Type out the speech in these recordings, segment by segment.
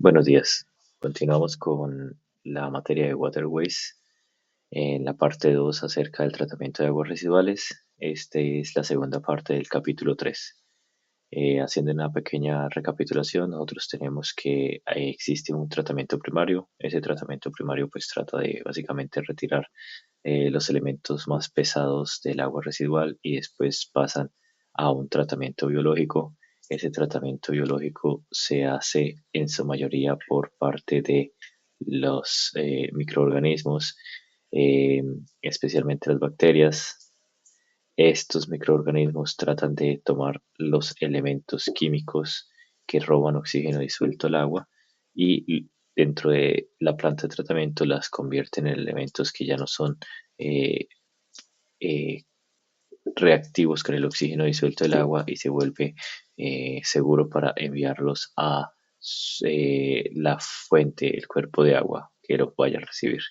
Buenos días. Continuamos con la materia de waterways en la parte 2 acerca del tratamiento de aguas residuales. Esta es la segunda parte del capítulo 3. Haciendo una pequeña recapitulación, nosotros tenemos que existe un tratamiento primario. Ese tratamiento primario pues trata de básicamente retirar los elementos más pesados del agua residual y después pasan a un tratamiento biológico. Ese tratamiento biológico se hace en su mayoría por parte de los microorganismos, eh, especialmente las bacterias. Estos microorganismos tratan de tomar los elementos químicos que roban oxígeno disuelto al agua y dentro de la planta de tratamiento las convierten en elementos que ya no son eh, eh, reactivos con el oxígeno disuelto del agua y se vuelve seguro para enviarlos a la fuente, el cuerpo de agua que lo vaya a recibir.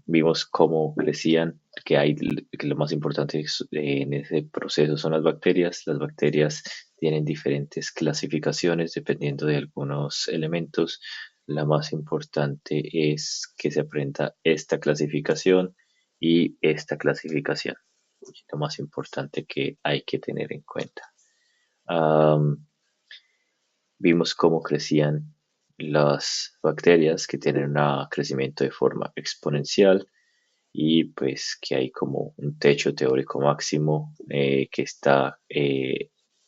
Vimos cómo crecían, que lo más importante en ese proceso son las bacterias. Las bacterias tienen diferentes clasificaciones dependiendo de algunos elementos. La más importante es que se aprenda esta clasificación y esta clasificación. Lo más importante que hay que tener en cuenta. Am, Vimos cómo crecían las bacterias que tienen un crecimiento de forma exponencial y pues que hay como un techo teórico máximo que está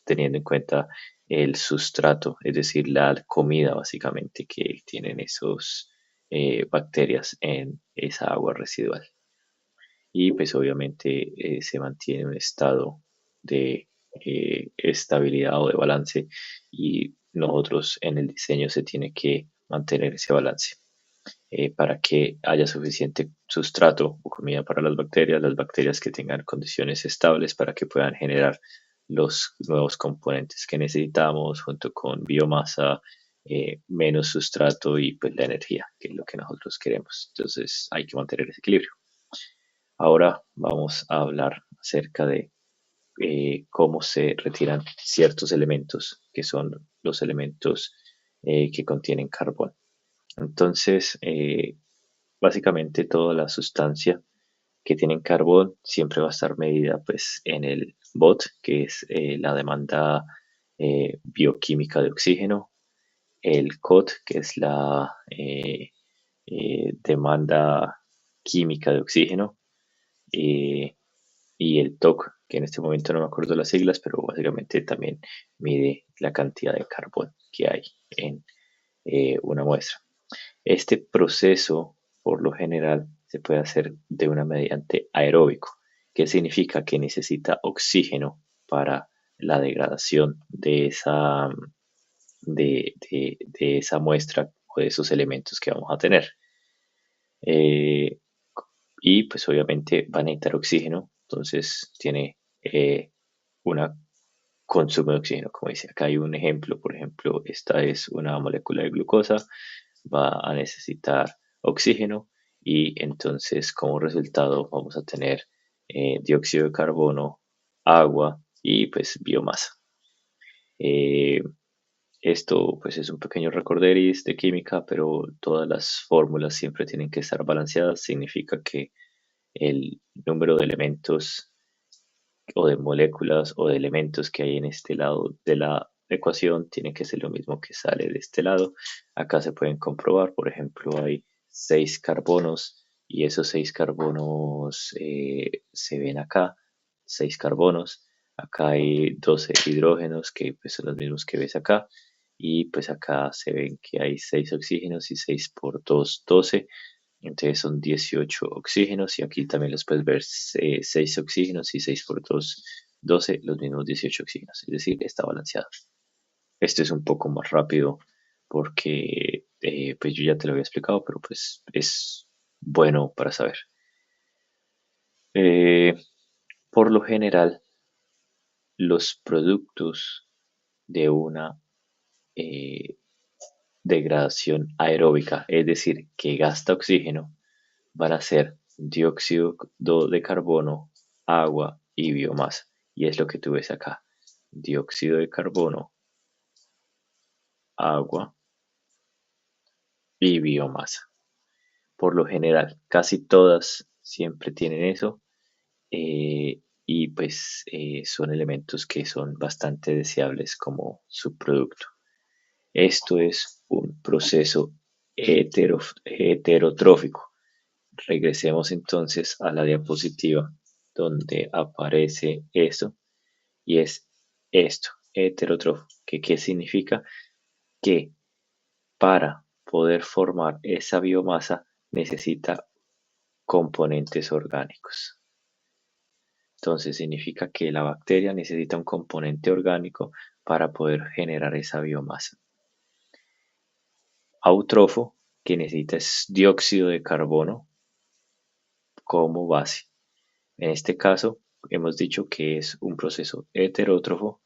teniendo en cuenta el sustrato, es decir, la comida básicamente que tienen esos bacterias en esa agua residual. Y pues obviamente se mantiene un estado de estabilidad o de balance y nosotros en el diseño se tiene que mantener ese balance para que haya suficiente sustrato o comida para las bacterias que tengan condiciones estables para que puedan generar los nuevos componentes que necesitamos junto con biomasa, menos sustrato y pues la energía, que es lo que nosotros queremos. Entonces hay que mantener ese equilibrio. Ahora vamos a hablar acerca de cómo se retiran ciertos elementos, que son los elementos que contienen carbón. Entonces, básicamente toda la sustancia que tiene carbón siempre va a estar medida pues en el BOT, que es la demanda bioquímica de oxígeno, el COT, que es la demanda química de oxígeno, eh, y el TOC, que en este momento no me acuerdo las siglas, pero básicamente también mide la cantidad de carbón que hay en una muestra. Este proceso, por lo general, se puede hacer de una mediante aeróbico, que significa que necesita oxígeno para la degradación de esa muestra o de esos elementos que vamos a tener. Eh, y pues obviamente va a necesitar oxígeno, entonces tiene una consumo de oxígeno, como dice acá hay un ejemplo, por ejemplo, esta es una molécula de glucosa, va a necesitar oxígeno y entonces como resultado vamos a tener dióxido de carbono, agua y pues biomasa. Eh, Esto pues es un pequeño recorderis de química, pero todas las fórmulas siempre tienen que estar balanceadas. Significa que el número de elementos o de moléculas o de elementos que hay en este lado de la ecuación tiene que ser lo mismo que sale de este lado. Acá se pueden comprobar, por ejemplo, hay 6 carbonos y esos 6 carbonos se ven acá, 6 carbonos. Acá hay 12 hidrógenos que pues, son los mismos que ves acá. Y pues acá se ven que hay 6 oxígenos y 6 por 2, 12. Entonces son 18 oxígenos y aquí también los puedes ver 6 oxígenos y 6 por 2, 12, los mismos 18 oxígenos. Es decir, está balanceado. Este es un poco más rápido porque pues yo ya te lo había explicado, pero pues es bueno para saber. Eh, por lo general, los productos de una eh, degradación aeróbica, es decir, que gasta oxígeno, van a ser dióxido de carbono, agua y biomasa. Y es lo que tú ves acá. Dióxido de carbono, agua y biomasa. Por lo general, casi todas siempre tienen eso, y pues son elementos que son bastante deseables como subproducto. Esto es un proceso heterotrófico. Regresemos entonces a la diapositiva donde aparece esto y es esto, heterotrófico. ¿Qué significa? Que para poder formar esa biomasa necesita componentes orgánicos. Entonces significa que la bacteria necesita un componente orgánico para poder generar esa biomasa. Autótrofo, que necesita es dióxido de carbono como base. En este caso, hemos dicho que es un proceso heterótrofo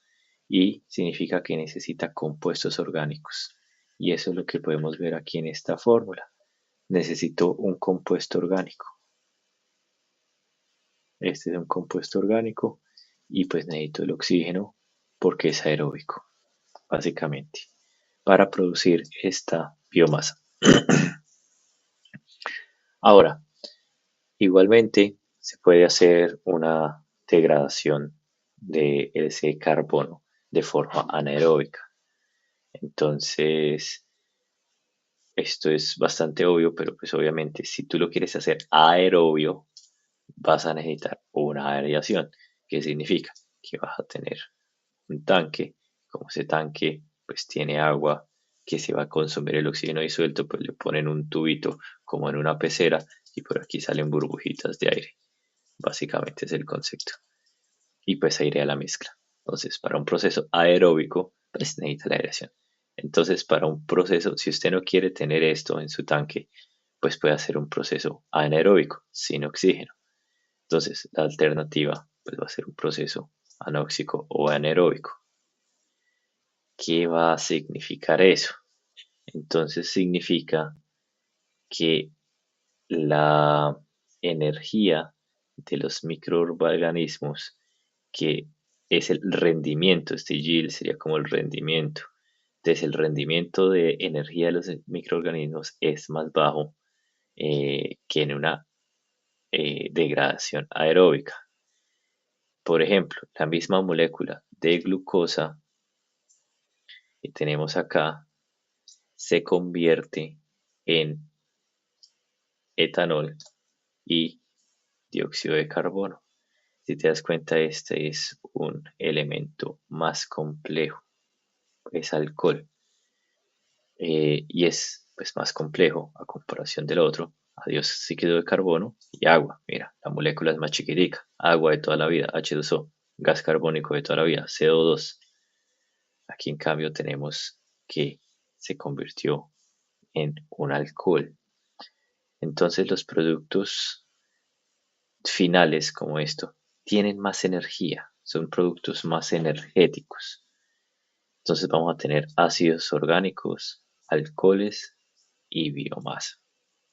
y significa que necesita compuestos orgánicos. Y eso es lo que podemos ver aquí en esta fórmula. Necesito un compuesto orgánico. Este es un compuesto orgánico y pues necesito el oxígeno porque es aeróbico, básicamente, para producir esta biomasa. Ahora, igualmente se puede hacer una degradación de ese carbono de forma anaeróbica. Entonces, esto es bastante obvio, pero pues obviamente si tú lo quieres hacer aerobio, vas a necesitar una aireación. ¿Qué significa? Que vas a tener un tanque, como ese tanque pues tiene agua que se va a consumir el oxígeno disuelto, pues le ponen un tubito como en una pecera y por aquí salen burbujitas de aire. Básicamente es el concepto. Y pues airea la mezcla. Entonces, para un proceso aeróbico, pues necesita la aireación. Entonces, para un proceso, si usted no quiere tener esto en su tanque, pues puede hacer un proceso anaeróbico, sin oxígeno. Entonces, la alternativa pues, va a ser un proceso anóxico o anaeróbico. ¿Qué va a significar eso? Entonces significa que la energía de los microorganismos, que es el rendimiento, este yield sería como el rendimiento. Entonces el rendimiento de energía de los microorganismos es más bajo que en una degradación aeróbica. Por ejemplo, la misma molécula de glucosa que tenemos acá se convierte en etanol y dióxido de carbono. Si te das cuenta, este es un elemento más complejo, es alcohol, y es pues más complejo a comparación del otro. Dióxido de carbono y agua. Mira, la molécula es más chiquitica. Agua de toda la vida, H2O. Gas carbónico de toda la vida, CO2. Aquí en cambio tenemos que se convirtió en un alcohol. Entonces los productos finales como esto tienen más energía, son productos más energéticos. Entonces vamos a tener ácidos orgánicos, alcoholes y biomasa.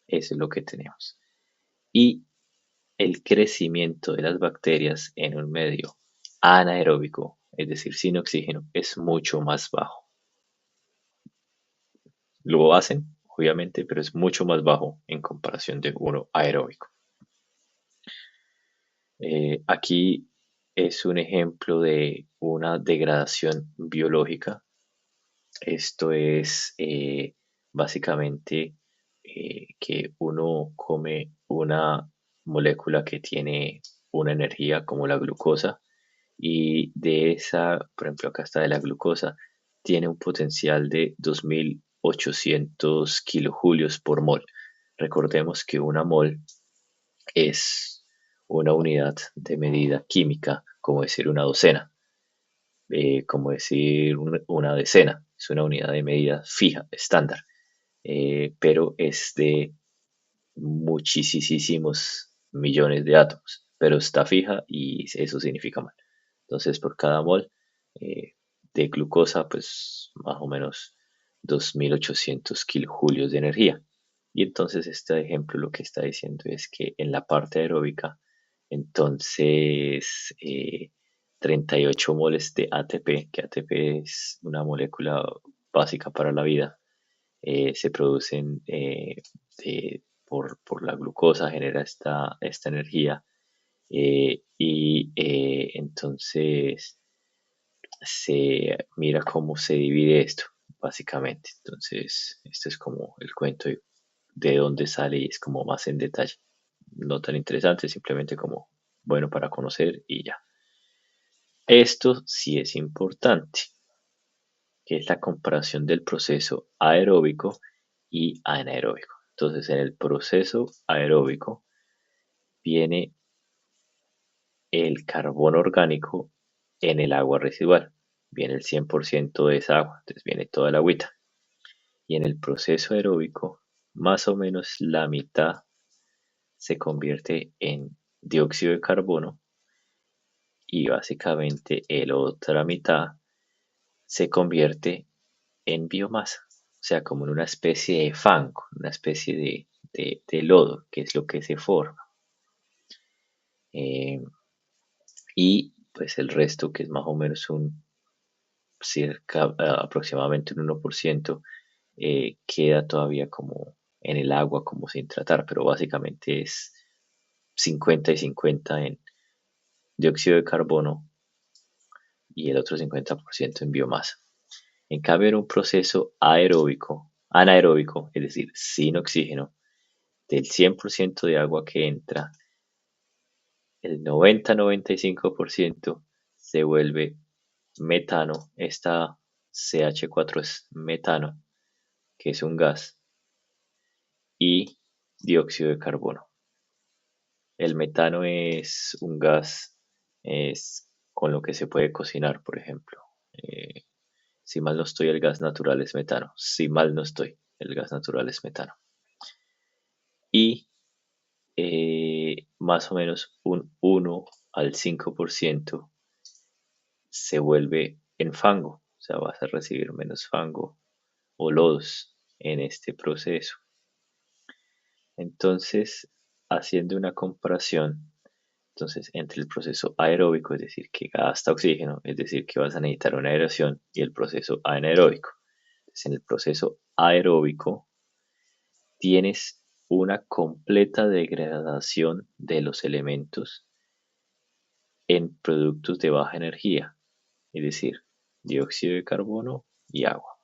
Eso es lo que tenemos. Y el crecimiento de las bacterias en un medio anaeróbico, es decir, sin oxígeno, es mucho más bajo. Lo hacen, obviamente, pero es mucho más bajo en comparación de uno aeróbico. Aquí es un ejemplo de una degradación biológica. Esto es básicamente que uno come una molécula que tiene una energía como la glucosa y de esa, por ejemplo, acá está de la glucosa, tiene un potencial de 2800 kilojulios por mol. Recordemos que una mol es una unidad de medida química, como decir una docena, como decir una decena, es una unidad de medida fija, estándar, pero es de muchísimos millones de átomos, pero está fija y eso significa mal. Entonces, por cada mol de glucosa, pues más o menos 2800 kilojulios de energía. Y entonces este ejemplo lo que está diciendo es que en la parte aeróbica, entonces 38 moles de ATP, que ATP es una molécula básica para la vida, se producen por la glucosa, genera esta energía entonces se mira cómo se divide esto, básicamente. Entonces, este es como el cuento de dónde sale y es como más en detalle. No tan interesante, simplemente como bueno para conocer y ya. Esto sí es importante, que es la comparación del proceso aeróbico y anaeróbico. Entonces, en el proceso aeróbico viene el carbono orgánico en el agua residual. Viene el 100% de esa agua, entonces viene toda la agüita. Y en el proceso aeróbico, más o menos la mitad se convierte en dióxido de carbono y básicamente la otra mitad se convierte en biomasa, o sea, como en una especie de fango, una especie de lodo, que es lo que se forma. Eh, y pues el resto, que es más o menos un cerca, aproximadamente un 1%, queda todavía como en el agua, como sin tratar, pero básicamente es 50 y 50 en dióxido de carbono y el otro 50% en biomasa. En cambio, en un proceso anaeróbico, es decir, sin oxígeno, del 100% de agua que entra, el 90-95% se vuelve metano. Esta CH4 es metano, que es un gas, y dióxido de carbono. El metano es un gas es con lo que se puede cocinar, por ejemplo. Eh, si mal no estoy, el gas natural es metano. Si mal no estoy, el gas natural es metano. Y más o menos un 1 al 5% se vuelve en fango. O sea, vas a recibir menos fango o lodos en este proceso. Entonces, haciendo una comparación, entonces entre el proceso aeróbico, es decir, que gasta oxígeno, es decir, que vas a necesitar una aeración, y el proceso anaeróbico. Entonces, en el proceso aeróbico tienes una completa degradación de los elementos en productos de baja energía, es decir, dióxido de carbono y agua.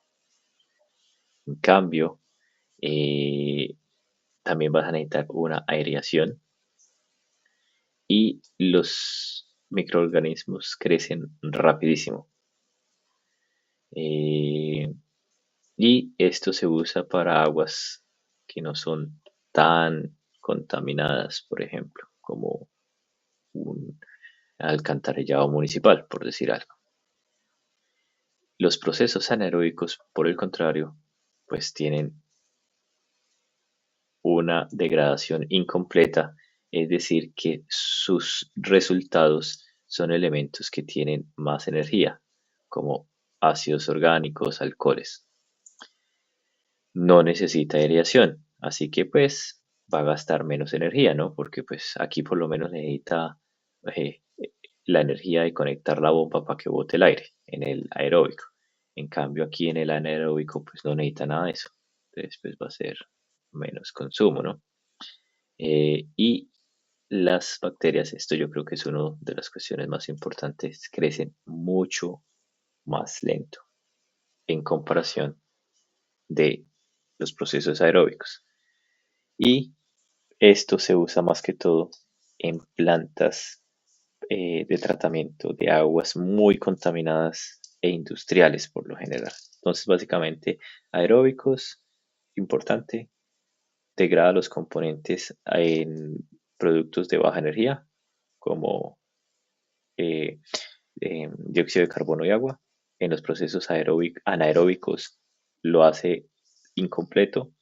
En cambio, eh, también vas a necesitar una aireación y los microorganismos crecen rapidísimo. Eh, y esto se usa para aguas que no son tan contaminadas, por ejemplo, como un alcantarillado municipal, por decir algo. Los procesos anaeróbicos, por el contrario, pues tienen una degradación incompleta, es decir, que sus resultados son elementos que tienen más energía, como ácidos orgánicos, alcoholes. No necesita aireación, así que pues va a gastar menos energía, ¿no? Porque pues aquí por lo menos necesita eh, la energía de conectar la bomba para que bote el aire en el aeróbico. En cambio aquí en el anaeróbico pues no necesita nada de eso. Entonces pues va a ser menos consumo, ¿no? Y las bacterias, esto yo creo que es una de las cuestiones más importantes, crecen mucho más lento en comparación de los procesos aeróbicos. Y esto se usa más que todo en plantas de tratamiento de aguas muy contaminadas e industriales por lo general. Entonces, básicamente, aeróbicos, importante, degrada los componentes en productos de baja energía, como eh, dióxido de carbono y agua. En los procesos anaeróbicos lo hace incompleto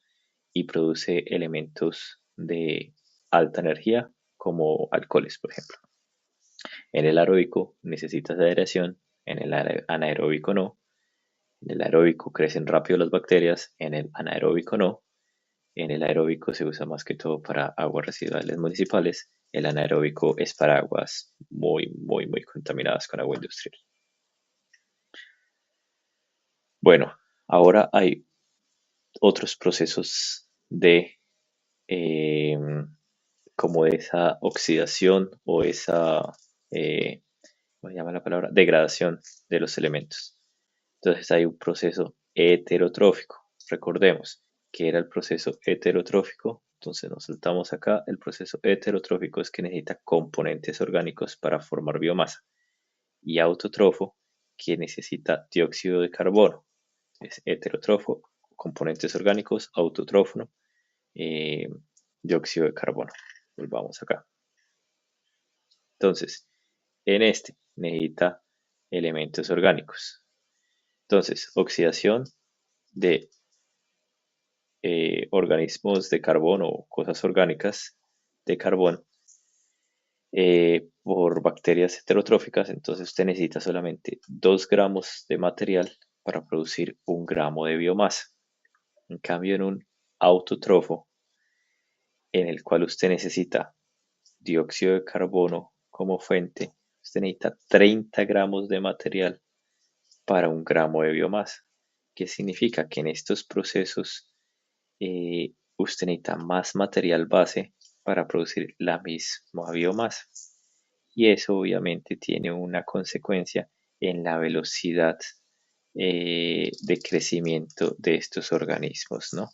y produce elementos de alta energía como alcoholes, por ejemplo. En el aeróbico necesitas aeración, en el anaeróbico no. En el aeróbico crecen rápido las bacterias, en el anaeróbico no. En el aeróbico se usa más que todo para aguas residuales municipales. El anaeróbico es para aguas muy, muy, muy contaminadas con agua industrial. Bueno, ahora hay otros procesos de eh, como esa oxidación o esa, eh, ¿cómo se llama la palabra? Degradación de los elementos. Entonces hay un proceso heterotrófico. Recordemos que era el proceso heterotrófico. Entonces nos saltamos acá. El proceso heterotrófico es que necesita componentes orgánicos para formar biomasa. Y autotrófico que necesita dióxido de carbono. Es heterótrofo, componentes orgánicos, autótrofo, eh, dióxido de carbono. Volvamos acá. Entonces, en este necesita elementos orgánicos. Entonces, oxidación de organismos de carbono o cosas orgánicas de carbón por bacterias heterotróficas, entonces usted necesita solamente 2 gramos de material para producir 1 gramo de biomasa. En cambio, en un autótrofo, en el cual usted necesita dióxido de carbono como fuente, usted necesita 30 gramos de material para 1 gramo de biomasa. ¿Qué significa? Que en estos procesos usted necesita más material base para producir la misma biomasa. Y eso obviamente tiene una consecuencia en la velocidad de crecimiento de estos organismos, ¿no?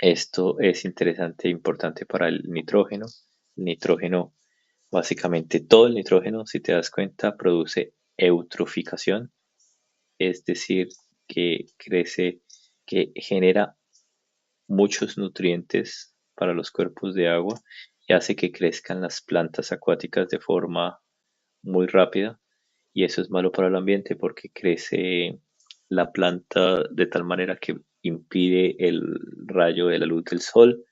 Esto es interesante e importante para el nitrógeno. El nitrógeno, básicamente todo el nitrógeno, si te das cuenta, produce eutroficación, es decir, que crece, que genera muchos nutrientes para los cuerpos de agua y hace que crezcan las plantas acuáticas de forma muy rápida. Y eso es malo para el ambiente porque crece la planta de tal manera que impide el rayo de la luz del sol,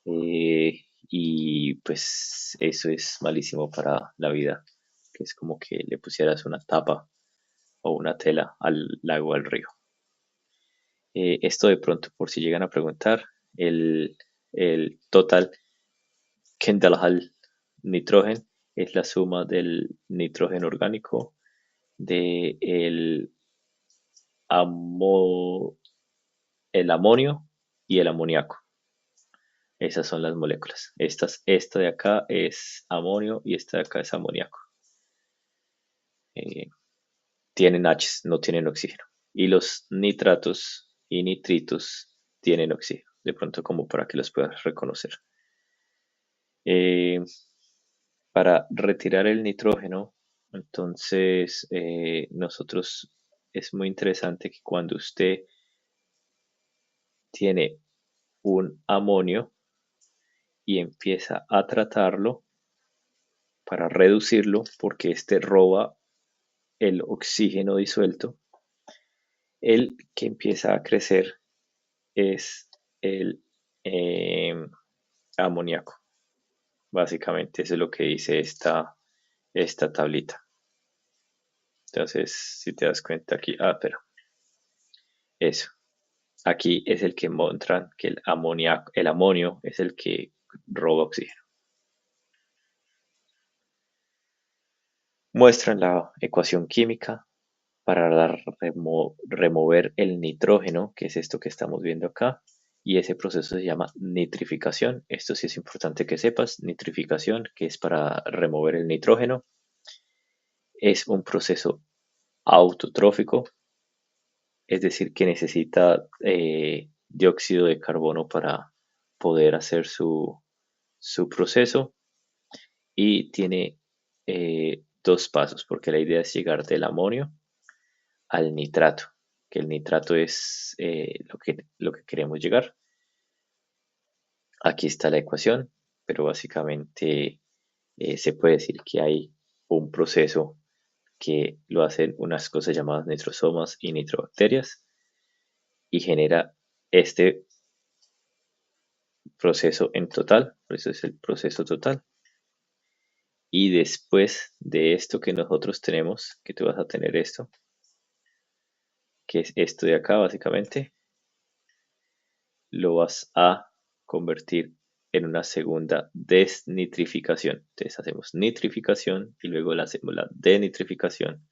y pues eso es malísimo para la vida, que es como que le pusieras una tapa o una tela al lago o al río. Esto de pronto, por si llegan a preguntar, el, el total Kendall nitrógeno es la suma del nitrógeno orgánico, de amo- el amonio y el amoníaco. Esas son las moléculas. Esta de acá es amonio y esta de acá es amoníaco. Eh, Tienen H, no tienen oxígeno. Y los nitratos y nitritos tienen oxígeno. De pronto como para que los puedas reconocer. Eh, para retirar el nitrógeno, entonces nosotros es muy interesante que cuando usted tiene un amonio y empieza a tratarlo para reducirlo, porque este roba el oxígeno disuelto, el que empieza a crecer es el amoníaco. Básicamente eso es lo que dice esta tablita. Entonces, si te das cuenta aquí, pero eso. Aquí es el que muestran que el amonio es el que roba oxígeno. Muestran la ecuación química para remover el nitrógeno, que es esto que estamos viendo acá, y ese proceso se llama nitrificación. Esto sí es importante que sepas, nitrificación, que es para remover el nitrógeno, es un proceso autotrófico, es decir, que necesita dióxido de carbono para poder hacer su proceso y tiene 2 pasos, porque la idea es llegar del amonio al nitrato, que el nitrato es lo que queremos llegar. Aquí está la ecuación, pero básicamente se puede decir que hay un proceso que lo hacen unas cosas llamadas nitrosomas y nitrobacterias y genera este proceso en total, por eso es el proceso total. Y después de esto que nosotros tenemos, que tú vas a tener esto, que es esto de acá básicamente, lo vas a convertir en una segunda desnitrificación. Entonces hacemos nitrificación y luego le hacemos la denitrificación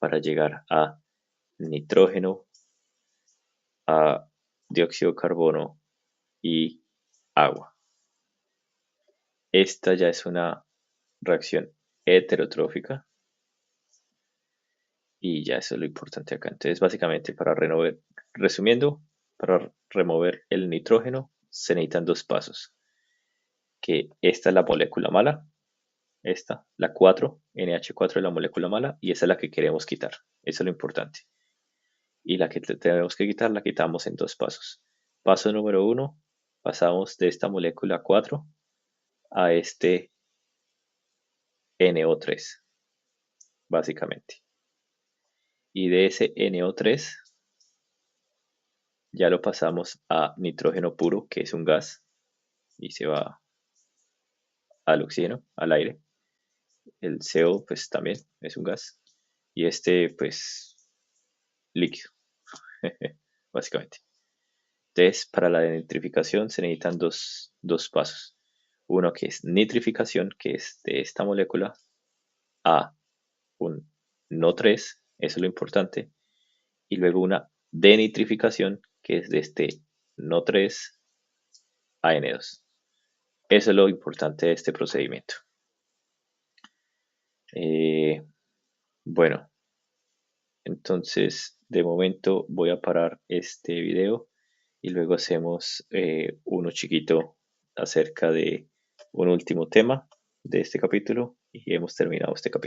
para llegar a nitrógeno a dióxido de carbono y agua. Esta ya es una reacción heterotrófica y ya eso es lo importante acá. Entonces, básicamente, resumiendo, para remover el nitrógeno se necesitan dos pasos. Que esta es la molécula mala, esta, la 4, NH4 es la molécula mala y esa es la que queremos quitar. Eso es lo importante. Y la que tenemos que quitar la quitamos en dos pasos. Paso número 1, pasamos de esta molécula 4 a este NO3, básicamente. Y de ese NO3 ya lo pasamos a nitrógeno puro, que es un gas, y se va al oxígeno, al aire. El CO pues también es un gas. Y este pues líquido, básicamente. Entonces, para la nitrificación se necesitan dos pasos. Uno que es nitrificación, que es de esta molécula a un NO3, eso es lo importante. Y luego una denitrificación, que es de este NO3 a N2. Eso es lo importante de este procedimiento. Bueno, entonces de momento voy a parar este video y luego hacemos uno chiquito acerca de un último tema de este capítulo y hemos terminado este capítulo.